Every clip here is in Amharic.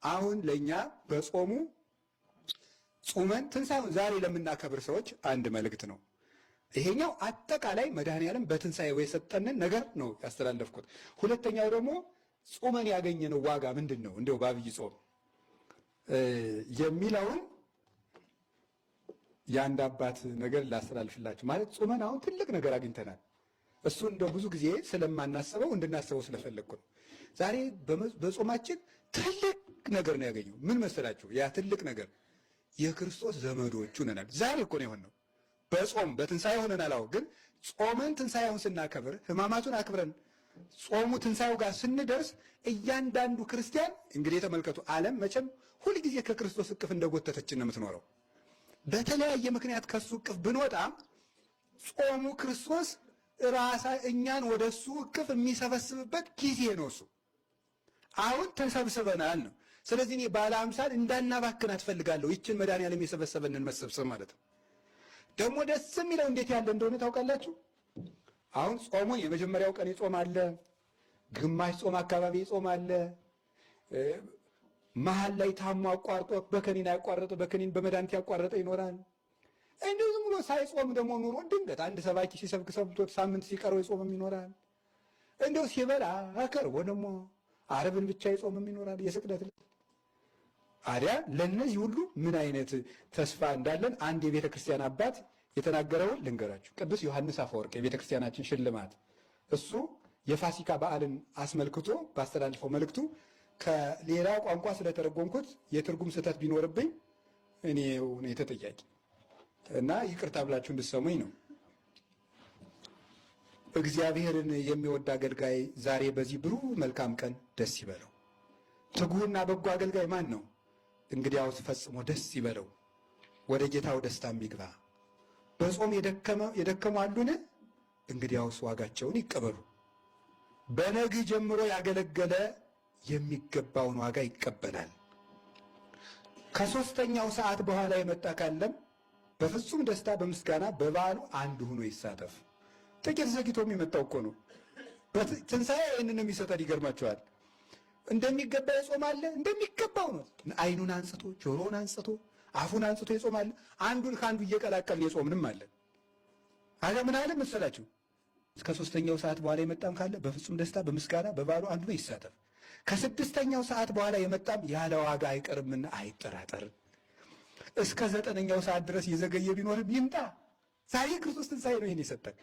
አሁን ለኛ በጾሙ ጾመን ትንሣኤውን ዛሬ ለምናከብር ሰዎች አንድ መልእክት ነው። ይሄኛው አጠቃላይ መድኃኔዓለም በትንሣኤው የሰጠንን ነገር ነው ያስተላለፍኩት። ሁለተኛው ደግሞ ጾመን ያገኘነው ዋጋ ምንድን ነው እንደው በአብይ ጾም የሚለውን የአንድ አባት ነገር ላስተላልፍላችሁ። ማለት ጾመን አሁን ትልቅ ነገር አግኝተናል። እሱን እንደው ብዙ ጊዜ ስለማናስበው እንድናስበው ስለፈለግኩ ነው። ዛሬ በጾማችን ትልቅ ነገር ነው ያገኘው። ምን መሰላችሁ? ያ ትልቅ ነገር የክርስቶስ ዘመዶቹ ነናል። ዛሬ እኮ ነው የሆነው። በጾም በትንሣኤ ሆነናል። አዎ፣ ግን ጾመን ትንሣኤውን ስናከብር ሕማማቱን አክብረን ጾሙ ትንሣኤው ጋር ስንደርስ እያንዳንዱ ክርስቲያን እንግዲህ ተመልከቱ፣ ዓለም መቼም ሁልጊዜ ከክርስቶስ እቅፍ እንደጎተተችን ነው የምትኖረው። በተለያየ ምክንያት ከሱ እቅፍ ብንወጣም ጾሙ ክርስቶስ ራሳ እኛን ወደ እሱ እቅፍ የሚሰበስብበት ጊዜ ነው። እሱ አሁን ተሰብስበናል ነው። ስለዚህ እኔ ባለ አምሳል እንዳናባክን አትፈልጋለሁ። ይችን መድኃኔዓለም የሰበሰበንን መሰብሰብ ማለት ነው። ደግሞ ደስ የሚለው እንዴት ያለ እንደሆነ ታውቃላችሁ? አሁን ጾሙን የመጀመሪያው ቀን ይጾም አለ፣ ግማሽ ጾም አካባቢ ይጾም አለ፣ መሀል ላይ ታሞ አቋርጦ በከኒን ያቋረጠ በከኒን በመድኃኒት ያቋረጠ ይኖራል። እንዲሁ ዝም ብሎ ሳይጾም ደግሞ ኑሮ ድንገት አንድ ሰባኪ ሲሰብክ ሰብቶት ሳምንት ሲቀረው ይጾምም ይኖራል። እንዲሁ ሲበላ አከርቦ ደግሞ ዓርብን ብቻ ይጾምም ይኖራል። የስቅለት አዲያ ለነዚህ ሁሉ ምን አይነት ተስፋ እንዳለን አንድ የቤተ ክርስቲያን አባት የተናገረውን ልንገራችሁ። ቅዱስ ዮሐንስ አፈወርቅ የቤተ ክርስቲያናችን ሽልማት፣ እሱ የፋሲካ በዓልን አስመልክቶ ባስተላልፈው መልእክቱ ከሌላ ቋንቋ ስለተረጎምኩት የትርጉም ስህተት ቢኖርብኝ እኔ ተጠያቂ እና ይቅርታ ብላችሁ እንድትሰሙኝ ነው። እግዚአብሔርን የሚወድ አገልጋይ ዛሬ በዚህ ብሩህ መልካም ቀን ደስ ይበለው። ትጉህና በጎ አገልጋይ ማን ነው? እንግዲያውስ ፈጽሞ ደስ ይበለው፣ ወደ ጌታው ደስታም ይግባ። በጾም የደከሙ አሉን? እንግዲያውስ ዋጋቸውን ይቀበሉ። በነግህ ጀምሮ ያገለገለ የሚገባውን ዋጋ ይቀበላል። ከሦስተኛው ሰዓት በኋላ የመጣ ካለም በፍጹም ደስታ በምስጋና በበዓሉ አንድ ሆኖ ይሳተፍ። ጥቂት ዘግይቶ የሚመጣው እኮ ነው። ትንሣኤ ይህንን የሚሰጠን ይገርማቸዋል። እንደሚገባ ይጾማል፣ እንደሚገባው ነው። አይኑን አንጽቶ ጆሮውን አንጽቶ አፉን አንጽቶ ይጾማል። አንዱን ከአንዱ እየቀላቀልን የጾምንም አለ። አለ ምን አለ መሰላችሁ? እስከ ሦስተኛው ሰዓት በኋላ የመጣም ካለ በፍጹም ደስታ በምስጋና በበዓሉ አንድ ሆኖ ይሳተፍ። ከስድስተኛው ሰዓት በኋላ የመጣም ያለ ዋጋ አይቀርምና አይጠራጠር። እስከ ዘጠነኛው ሰዓት ድረስ የዘገየ ቢኖርም ይምጣ። ዛሬ ክርስቶስ ትንሣኤ ነው ይህን የሰጠን።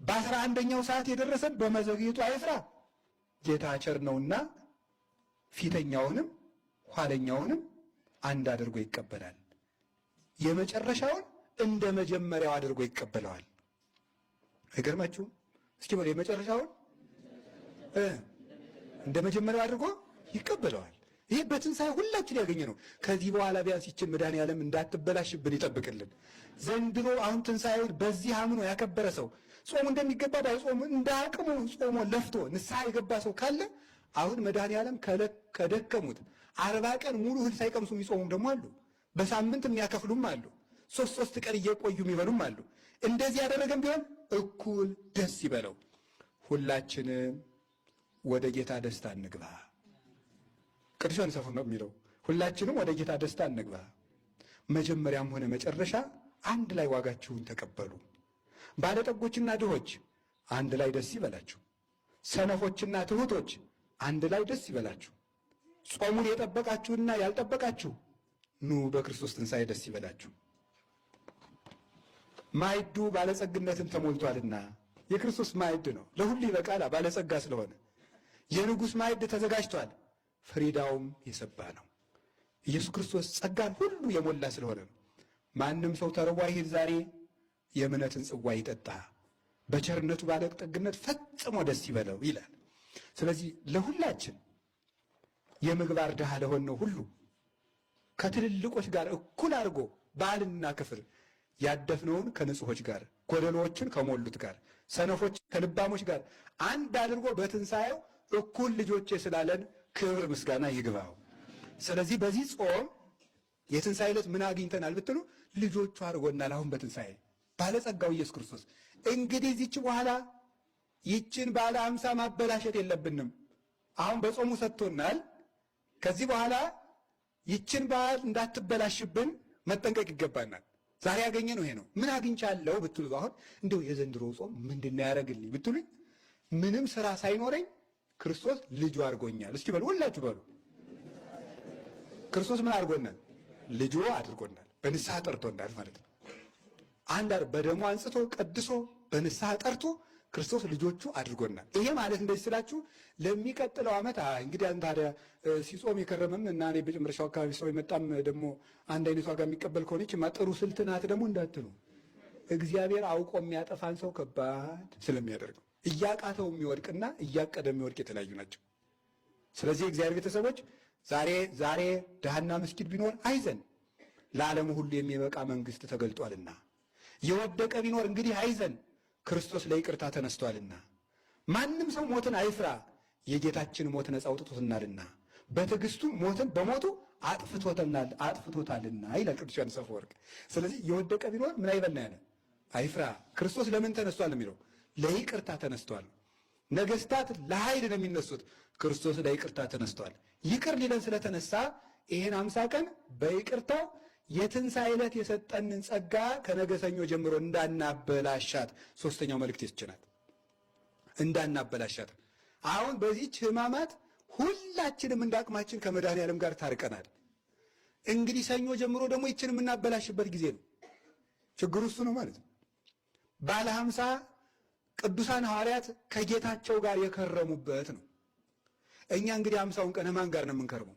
በአስራ አንደኛው ሰዓት የደረሰን በመዘግየቱ አይፍራ። ጌታ ቸር ነውና ፊተኛውንም ኋለኛውንም አንድ አድርጎ ይቀበላል። የመጨረሻውን እንደ መጀመሪያው አድርጎ ይቀበለዋል። አይገርማችሁም? እስኪ በሉ የመጨረሻውን እንደ መጀመሪያው አድርጎ ይቀበለዋል። ይሄ በትንሣኤ ሁላችን ያገኘ ነው። ከዚህ በኋላ ቢያንስ ይችን መድኃኔዓለም እንዳትበላሽብን ይጠብቅልን። ዘንድሮ አሁን ትንሣኤውን በዚህ አምኖ ያከበረ ሰው ጾሙ እንደሚገባ ባይጾሙ እንደ አቅሙ ጾሞ ለፍቶ ንስሐ የገባ ሰው ካለ አሁን መድኃኔዓለም ከደከሙት 40 ቀን ሙሉ እህል ሳይቀምሱ የሚጾሙም ደግሞ አሉ። በሳምንት የሚያከፍሉም አሉ። ሶስት ቀን እየቆዩ የሚበሉም አሉ። እንደዚህ ያደረገም ቢሆን እኩል ደስ ይበለው። ሁላችንም ወደ ጌታ ደስታ እንግባ። ቅዱስ ዮሐንስ አፈወርቅ ነው የሚለው። ሁላችንም ወደ ጌታ ደስታ እንግባ። መጀመሪያም ሆነ መጨረሻ አንድ ላይ ዋጋችሁን ተቀበሉ። ባለጠጎችና ድሆች አንድ ላይ ደስ ይበላችሁ። ሰነፎችና ትሑቶች አንድ ላይ ደስ ይበላችሁ። ጾሙን የጠበቃችሁና ያልጠበቃችሁ ኑ በክርስቶስ ትንሣኤ ደስ ይበላችሁ። ማዕዱ ባለጸግነትን ተሞልቷልና የክርስቶስ ማዕድ ነው። ለሁሉ ይበቃል፣ ባለጸጋ ስለሆነ የንጉሥ ማዕድ ተዘጋጅቷል። ፍሪዳውም የሰባ ነው። ኢየሱስ ክርስቶስ ጸጋን ሁሉ የሞላ ስለሆነ ነው። ማንም ሰው ተርቦ አይሂድ፣ ዛሬ የእምነትን ጽዋ ይጠጣ፣ በቸርነቱ ባለጠግነት ፈጽሞ ደስ ይበለው ይላል። ስለዚህ ለሁላችን የምግባር ድሃ ለሆነው ሁሉ ከትልልቆች ጋር እኩል አድርጎ በዓልና ክፍል ያደፍነውን ከንጹሖች ጋር፣ ጎደሎዎችን ከሞሉት ጋር፣ ሰነፎችን ከልባሞች ጋር አንድ አድርጎ በትንሣኤው እኩል ልጆቼ ስላለን ክብር ምስጋና ይግባው። ስለዚህ በዚህ ጾም የትንሣኤ ዕለት ምን አግኝተናል ብትሉ ልጆቹ አድርጎናል። አሁን በትንሣኤ ባለጸጋው ኢየሱስ ክርስቶስ እንግዲህ እዚች በኋላ ይችን ባለ 50 ማበላሸት የለብንም። አሁን በጾሙ ሰጥቶናል። ከዚህ በኋላ ይችን በዓል እንዳትበላሽብን መጠንቀቅ ይገባናል። ዛሬ ያገኘ ነው ይሄ ነው። ምን አግኝቻለሁ ብትሉ አሁን እንደው የዘንድሮ ጾም ምንድነው ያደረግልኝ ብትሉኝ ምንም ስራ ሳይኖረኝ ክርስቶስ ልጁ አድርጎኛል። እስኪ በሉ ሁላችሁ በሉ። ክርስቶስ ምን አድርጎናል? ልጁ አድርጎናል። በንስሐ ጠርቶናል ማለት ነው። በደሙ አንጽቶ ቀድሶ በንስሐ ጠርቶ ክርስቶስ ልጆቹ አድርጎናል። ይሄ ማለት እንደዚህ ስላችሁ ለሚቀጥለው ዓመት እንግዲህ ታዲያ ሲጾም የከረመም እና እኔ በመጨረሻው አካባቢ ሰው የመጣም ደግሞ አንድ አይነት ዋጋ የሚቀበል ከሆነች ማጠሩ ስልት ናት ደግሞ እንዳትሉ። እግዚአብሔር አውቆ የሚያጠፋን ሰው ከባድ ስለሚያደርገው እያቃተው የሚወድቅና እያቀደ የሚወድቅ የተለያዩ ናቸው። ስለዚህ እግዚአብሔር ቤተሰቦች ዛሬ ድሃና ምስኪን ቢኖር አይዘን፣ ለዓለሙ ሁሉ የሚበቃ መንግስት ተገልጧልና። የወደቀ ቢኖር እንግዲህ አይዘን፣ ክርስቶስ ለይቅርታ ተነስቷልና። ማንም ሰው ሞትን አይፍራ፣ የጌታችን ሞት ነፃ አውጥቶታልና፣ በትዕግስቱ ሞትን በሞቱ አጥፍቶታልና ይላል ቅዱስ ዮሐንስ አፈወርቅ። ስለዚህ የወደቀ ቢኖር ምን አይበልና ያለ አይፍራ። ክርስቶስ ለምን ተነስቷል የሚለው ለይቅርታ ተነስቷል። ነገስታት ለኃይል ነው የሚነሱት፣ ክርስቶስ ለይቅርታ ተነስቷል። ይቅር ሊለን ስለተነሳ ይሄን 50 ቀን በይቅርታው የትንሣኤ ዕለት የሰጠንን ጸጋ ከነገ ሰኞ ጀምሮ እንዳናበላሻት ሶስተኛው መልእክት ይችላል። እንዳናበላሻት አሁን በዚህች ሕማማት ሁላችንም እንዳቅማችን ከመድኃኔዓለም ጋር ታርቀናል። እንግዲህ ሰኞ ጀምሮ ደግሞ ይችን የምናበላሽበት ጊዜ ነው። ችግሩ እሱ ነው ማለት ነው። ባለ 50 ቅዱሳን ሐዋርያት ከጌታቸው ጋር የከረሙበት ነው። እኛ እንግዲህ 50ውን ቀን ማን ጋር ነው የምንከርመው?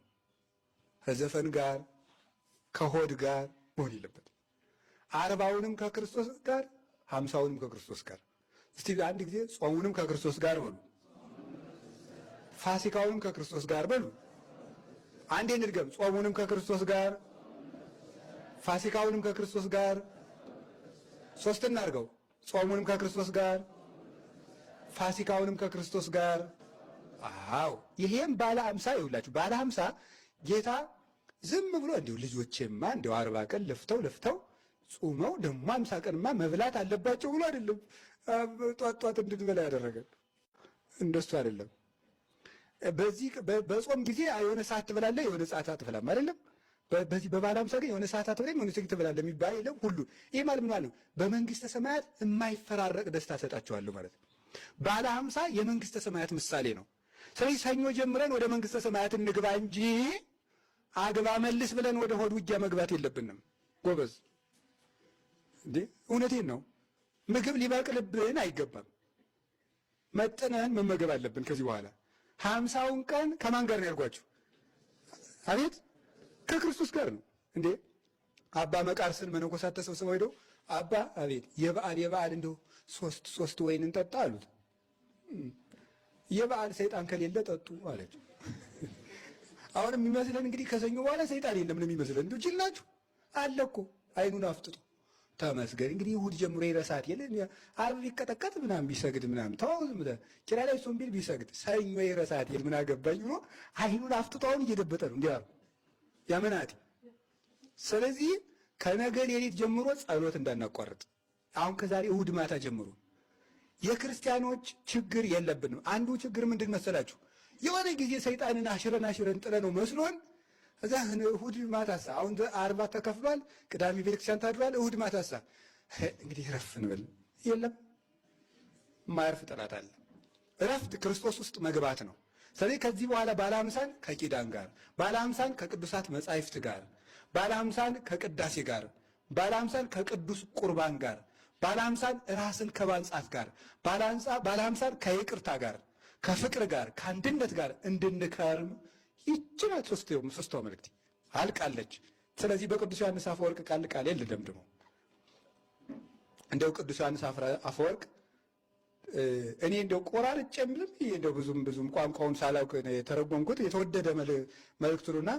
ከዘፈን ጋር ከሆድ ጋር መሆን የለበት። 40ውንም ከክርስቶስ ጋር 50ውንም ከክርስቶስ ጋር። እስቲ አንድ ጊዜ ጾሙንም ከክርስቶስ ጋር በሉ፣ ፋሲካውንም ከክርስቶስ ጋር በሉ። አንዴ እንድገም። ጾሙንም ከክርስቶስ ጋር፣ ፋሲካውንም ከክርስቶስ ጋር። ሶስት እናድርገው። ጾሙንም ከክርስቶስ ጋር፣ ፋሲካውንም ከክርስቶስ ጋር። አዎ ይሄም ባለ 50 ይውላችሁ። ባለ 50 ጌታ ዝም ብሎ እንዲሁ ልጆቼማ እንዲሁ 40 ቀን ለፍተው ጾመው ደግሞ 50 ቀንማ መብላት አለባቸው ብሎ አይደለም ጧት እንድንበላ ያደረገን። እንደሱ አይደለም። በዚህ በጾም ጊዜ የሆነ ሰዓት ትበላለህ፣ የሆነ ሰዓት አትበላም አይደለም። በዚህ በባለ 50 ግን የሆነ ሰዓት አትበላም፣ የሆነ ሰዓት ትበላለህ የሚባል የለም። ሁሉ ይሄ ማለት ምን ማለት ነው? በመንግስተ ሰማያት የማይፈራረቅ ደስታ ሰጣቸዋለሁ ማለት ነው። ባለ 50 የመንግስተ ሰማያት ምሳሌ ነው። ስለዚህ ሰኞ ጀምረን ወደ መንግስተ ሰማያት እንግባ እንጂ አግባ መልስ ብለን ወደ ሆድ ውጊያ መግባት የለብንም ጎበዝ። እንዴ እውነቴን ነው። ምግብ ሊበቅልብን አይገባም። መጥነን መመገብ አለብን። ከዚህ በኋላ 50ውን ቀን ከማን ጋር ነው ያልኳችሁ? አቤት ከክርስቶስ ጋር ነው። እንዴ አባ መቃርስን መነኮሳት ተሰብስበው ሄደው አባ አቤት የበዓል እንደው ሶስት ወይን እንጠጣ አሉት። የበዓል ሰይጣን ከሌለ ጠጡ አለችው። አሁን የሚመስለን እንግዲህ ከሰኞ በኋላ ሰይጣን የለም ነው የሚመስለን። እንደው ጅል ናችሁ አለ እኮ አይኑን አፍጥጦ ተመስገን። እንግዲህ እሑድ ጀምሮ ይረሳት የለ ዓርብ ቢቀጠቀጥ ምናምን ቢሰግድ ምናምን ተው ዝም ብለህ ኪራይ ላይ ሶምቢል ቢሰግድ ሰኞ ይረሳት የለ ምን አገባኝ ብሎ አይኑን አፍጥጦ አሁን እየደበጠ ነው እንዲያ ያመናት። ስለዚህ ከነገ ሌሊት ጀምሮ ጸሎት እንዳናቋርጥ አሁን ከዛሬ እሑድ ማታ ጀምሮ የክርስቲያኖች ችግር የለብንም። አንዱ ችግር ምንድን መሰላችሁ? የሆነ ጊዜ ሰይጣንን አሽረን ጥለ ነው መስሎን እዛ እሑድ ማታሳ አሁን 40 ተከፍሏል። ቅዳሜ ቤተክርስቲያን ታድሯል። እሑድ ማታሳ እንግዲህ ረፍ እንበል። የለም ማያርፍ ጠላት አለ። እረፍት ክርስቶስ ውስጥ መግባት ነው። ስለዚህ ከዚህ በኋላ ባለ 50ን ከኪዳን ጋር፣ ባለ 50ን ከቅዱሳት መጻሕፍት ጋር፣ ባለ 50ን ከቅዳሴ ጋር፣ ባለ 50ን ከቅዱስ ቁርባን ጋር፣ ባለ 50ን ራስን ከማንጻት ጋር፣ ባለ 50ን ከይቅርታ ጋር፣ ከፍቅር ጋር፣ ከአንድነት ጋር እንድንከርም ይችላል። ሶስተኛው መልእክት አልቃለች። ስለዚህ በቅዱስ ዮሐንስ አፈወርቅ ቃል ልደምድመው። እንደው ቅዱስ ዮሐንስ አፈወርቅ እኔ እንደው ቆራርጬ የምልም እንደው ብዙም ቋንቋውን ሳላውቅ የተረጎምኩት የተወደደ መልእክቱና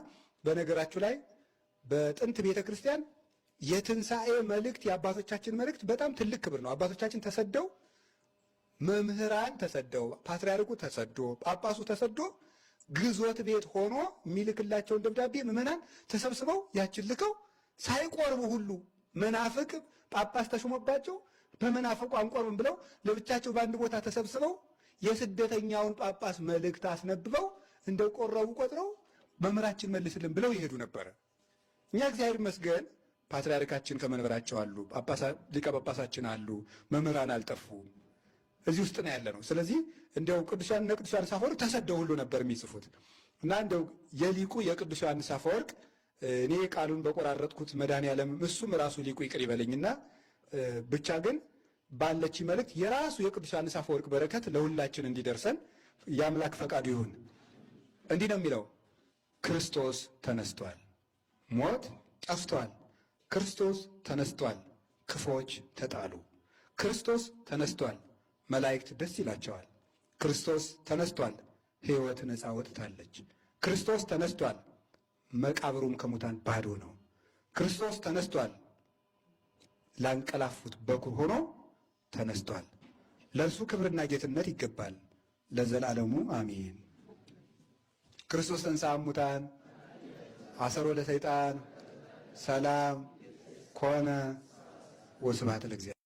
በነገራችሁ ላይ በጥንት ቤተ ክርስቲያን የትንሣኤ መልእክት የአባቶቻችን መልእክት በጣም ትልቅ ክብር ነው። አባቶቻችን ተሰደው፣ መምህራን ተሰደው፣ ፓትርያርኩ ተሰዶ፣ ጳጳሱ ተሰዶ ግዞት ቤት ሆኖ የሚልክላቸውን ደብዳቤ ምዕመናን ተሰብስበው ያችን ልከው ሳይቆርቡ ሁሉ መናፍቅ ጳጳስ ተሾመባቸው በመናፍቁ አንቆርብም ብለው ለብቻቸው በአንድ ቦታ ተሰብስበው የስደተኛውን ጳጳስ መልእክት አስነብበው እንደቆረቡ ቆጥረው መምህራችን መልስልን ብለው ይሄዱ ነበረ። እኛ እግዚአብሔር ይመስገን ፓትርያርካችን ከመንበራቸው አሉ፣ ሊቀ ጳጳሳችን አሉ፣ መምህራን አልጠፉም። እዚህ ውስጥ ነው ያለ ነው። ስለዚህ እንዲያው ቅዱሳን አፈወርቅ ተሰደው ሁሉ ነበር የሚጽፉት እና እንዲያው የሊቁ የቅዱስ ዮሐንስ አፈወርቅ እኔ ቃሉን በቆራረጥኩት መድኃኔዓለም እሱም ራሱ ሊቁ ይቅር ይበለኝና ብቻ ግን ባለች መልእክት የራሱ የቅዱስ ዮሐንስ አፈወርቅ በረከት ለሁላችን እንዲደርሰን የአምላክ ፈቃዱ ይሁን። እንዲህ ነው የሚለው፣ ክርስቶስ ተነስቷል፣ ሞት ጠፍቷል፣ ክርስቶስ ተነስቷል፣ ክፎች ተጣሉ፣ ክርስቶስ ተነስቷል፣ መላእክት ደስ ይላቸዋል፣ ክርስቶስ ተነስቷል፣ ሕይወት ነፃ ወጥታለች፣ ክርስቶስ ተነስቷል፣ መቃብሩም ከሙታን ባዶ ነው፣ ክርስቶስ ተነስቷል፣ ላንቀላፉት በኩር ሆኖ ተነስቷል። ለእርሱ ክብርና ጌትነት ይገባል ለዘላለሙ አሜን። ክርስቶስ ተንሥአ እሙታን አሰሮ ለሰይጣን ሰላም ኮነ ወስብሐት ለእግዚአብሔር።